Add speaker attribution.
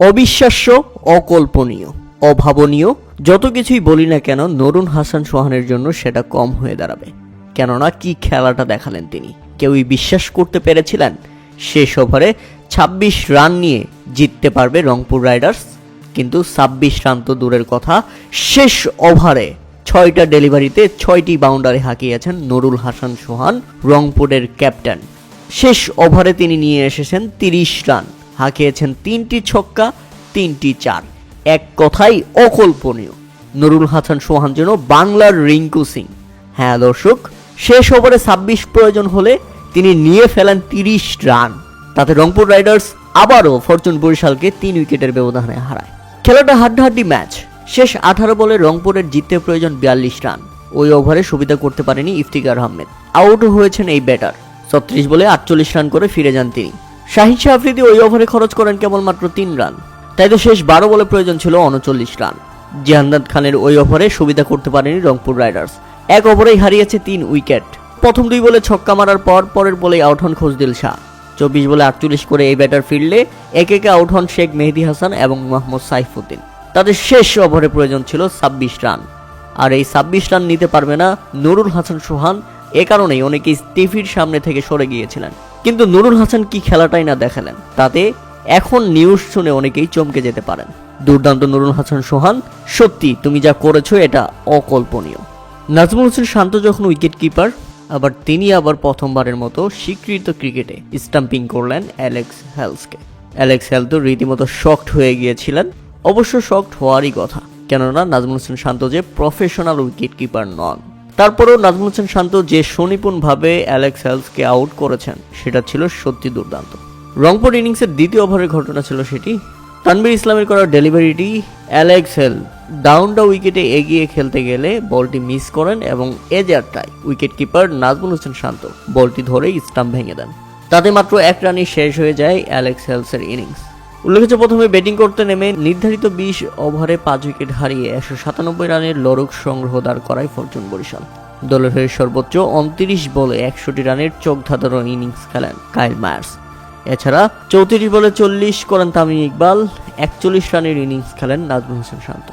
Speaker 1: অবিশ্বাস্য, অকল্পনীয়, অভাবনীয়, যত কিছুই বলি না কেন নুরুল হাসান সোহানের জন্য সেটা কম হয়ে দাঁড়াবে। কেননা কি খেলাটা দেখালেন তিনি, কেউই বিশ্বাস করতে পেরেছিলেন শেষ ওভারে ২৬ রান নিয়ে জিততে পারবে রংপুর রাইডার্স? কিন্তু ২৬ রান তো দূরের কথা, শেষ ওভারে ৬টা ডেলিভারিতে ৬টি বাউন্ডারি হাঁকিয়েছেন নুরুল হাসান সোহান, রংপুরের ক্যাপ্টেন। শেষ ওভারে তিনি নিয়ে এসেছেন ৩০ রান, হাঁকিয়েছেন ৩টি ছক্কা, ৩টি চার। এক কথাই অকল্পনীয়। নুরুল হাসান সোহান যেন বাংলার রিঙ্কু সিং। হ্যাঁ দর্শক, শেষ ওভারে ২৬ প্রয়োজন হলে তিনি নিয়ে ফেলেন ৩০ রান। তাতে রংপুর রাইডার্স আবারও ফরচুন বরিশালকে ৩ উইকেটের ব্যবধানে হারায়। খেলাটা হাড্ডাহাড্ডি ম্যাচ। শেষ ১৮ বলে রংপুরের জিততে প্রয়োজন ৪২ রান। ওই ওভারে সুবিধা করতে পারেনি ইফতিকার আহমেদ। আউটও হয়েছেন এই ব্যাটার। ৩৬ বলে ৪৮ রান করে ফিরে যান তিনি। শাহিন শাহ আফ্রিদি ওই ওভারে খরচ করেন কেবলমাত্র ৩ রান। তাই তো শেষ ১২ বলে প্রয়োজন ছিল ৩৯ রান। জিহানাদ খানের ওই ওভারে সুবিধা করতে পারেনি রংপুর রাইডার্স। এক ওভারেই হারিয়েছে ৩ উইকেট। প্রথম ২ বলে ছক্কা মারার পর পরের বলেই আউট হন খোজদিল শাহ। ২৪ বলে ৪৮ করে এই ব্যাটার ফিরলে একে একে আউট হন শেখ মেহেদী হাসান এবং মোহাম্মদ সাইফুদ্দিন। তাদের শেষ ওভারে প্রয়োজন ছিল ২৬ রান। আর এই ২৬ রান নিতে পারবে না নুরুল হাসান সোহান। এ কারণেই অনেকেই টিভির সামনে থেকে সরে গিয়েছিলেন। কিন্তু নুরুল হাসান কি খেলাটাই না দেখালেন, তাতে এখন নিউজ শুনে অনেকেই চমকে যেতে পারেন। দুর্দান্ত নুরুল হাসান সোহান, সত্যি তুমি যা করেছো এটা অকল্পনীয়। নাজমুল হোসেন শান্ত যখন উইকেট কিপার, আবার তিনি প্রথমবারের মতো স্বীকৃত ক্রিকেটে স্টাম্পিং করলেন অ্যালেক্স হেলসকে। অ্যালেক্স হেলস তো রীতিমতো শকড হয়ে গিয়েছিলেন। অবশ্য শকড হওয়ারই কথা, কেননা নাজমুল হোসেন শান্ত যে প্রফেশনাল উইকেট কিপার নন। তারপরেও নাজমুল হোসেন শান্ত যে সুনিপুণভাবে অ্যালেক্স হেলসকে আউট করেছেন সেটা ছিল সত্যি দুর্দান্ত। রংপুর ইনিংসের দ্বিতীয় ওভারের ঘটনা ছিল সেটি। তানভীর ইসলামের করা ডেলিভারিটি অ্যালেক্স হেলস ডাউন দ্য উইকেটে এগিয়ে খেলতে গেলে বলটি মিস করেন এবং এজারটায় উইকেট কিপার নাজমুল হোসেন শান্ত বলটি ধরেই স্টাম্প ভেঙে দেন। তাতে মাত্র ১ রানই শেষ হয়ে যায় অ্যালেক্স হেলসের ইনিংস। উল্লেখ্য, প্রথমে ব্যাটিং করতে নেমে নির্ধারিত ২০ ওভারে ৫ উইকেট হারিয়ে ১৯৭ রানের লড়ক সংগ্রহ দাঁড় করায় ফরচুন বরিশাল। দলের হয়ে সর্বোচ্চ ২৯ বলে ৬১ রানের চোখ ধাঁধানো ইনিংস খেলেন কাইল মায়ার্স। এছাড়া ৩৪ বলে ৪০ করেন তামিম ইকবাল। ৪১ রানের ইনিংস খেলেন নাজমুল হোসেন শান্ত।